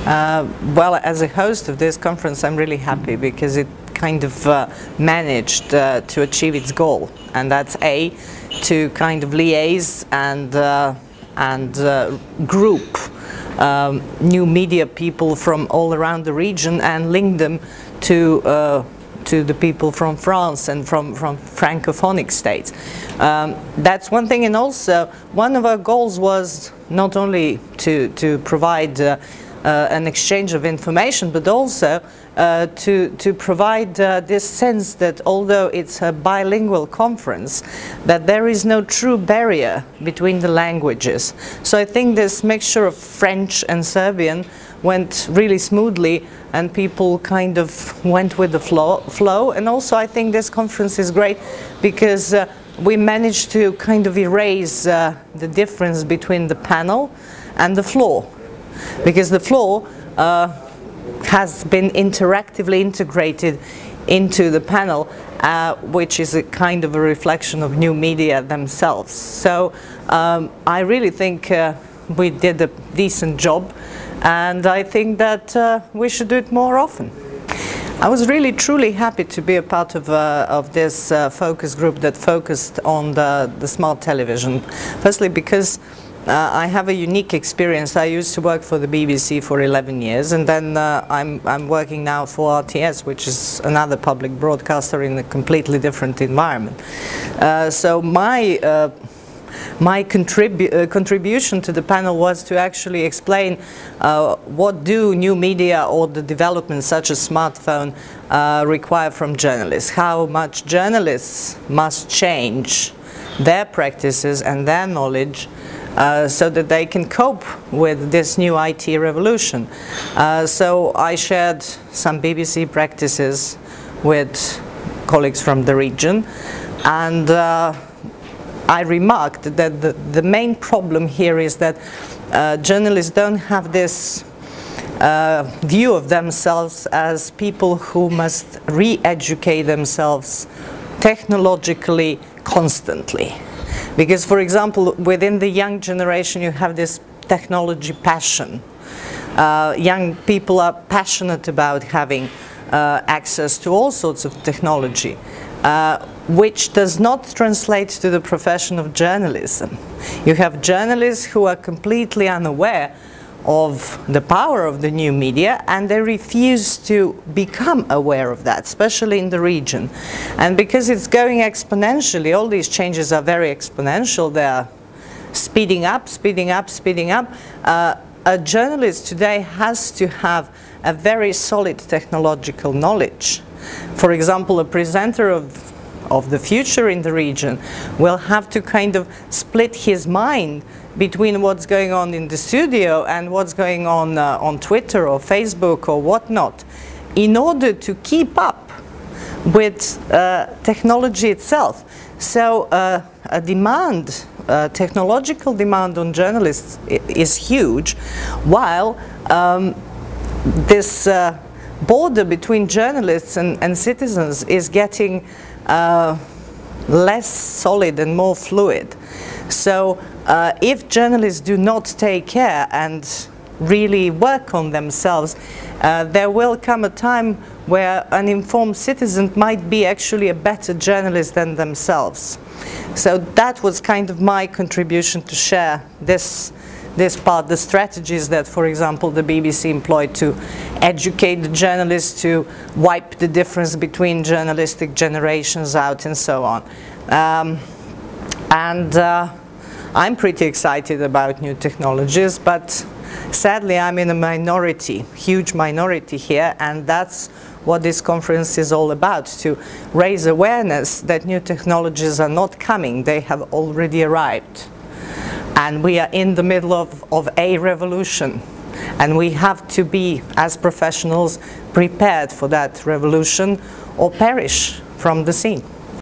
Well, as a host of this conference, I'm really happy because it kind of managed to achieve its goal, and that's A, to kind of liaise and group new media people from all around the region and link them to the people from France and from francophonic states. That's one thing, and also one of our goals was not only to provide an exchange of information, but also to provide this sense that although it's a bilingual conference, that there is no true barrier between the languages. So I think this mixture of French and Serbian went really smoothly, and people kind of went with the flow. And also I think this conference is great because we managed to kind of erase the difference between the panel and the floor, because the floor has been interactively integrated into the panel, which is a kind of a reflection of new media themselves. So I really think we did a decent job, and I think that we should do it more often. I was really truly happy to be a part of this focus group that focused on the smart television. Firstly, because I have a unique experience. I used to work for the BBC for 11 years, and then I'm working now for RTS, which is another public broadcaster in a completely different environment. So my contribution to the panel was to actually explain what do new media or the developments such as smartphone require from journalists, how much journalists must change their practices and their knowledge so that they can cope with this new IT revolution. So I shared some BBC practices with colleagues from the region, and I remarked that the main problem here is that journalists don't have this view of themselves as people who must re-educate themselves technologically constantly. Because, for example, within the young generation you have this technology passion. Young people are passionate about having access to all sorts of technology, which does not translate to the profession of journalism. You have journalists who are completely unaware of the power of the new media, and they refuse to become aware of that, especially in the region. And because it's going exponentially, all these changes are very exponential, they are speeding up, speeding up, speeding up. A journalist today has to have a very solid technological knowledge. For example, a presenter of the future in the region will have to kind of split his mind between what's going on in the studio and what's going on Twitter or Facebook or whatnot, in order to keep up with technology itself. So a demand, technological demand on journalists is huge, while this border between journalists and citizens is getting less solid and more fluid. So if journalists do not take care and really work on themselves, there will come a time where an informed citizen might be actually a better journalist than themselves. So that was kind of my contribution to share this part, the strategies that, for example, the BBC employed to educate the journalists, to wipe the difference between journalistic generations out, and so on. I'm pretty excited about new technologies, but sadly I'm in a minority, huge minority here, and that's what this conference is all about, to raise awareness that new technologies are not coming, they have already arrived. And we are in the middle of a revolution, and we have to be, as professionals, prepared for that revolution or perish from the scene.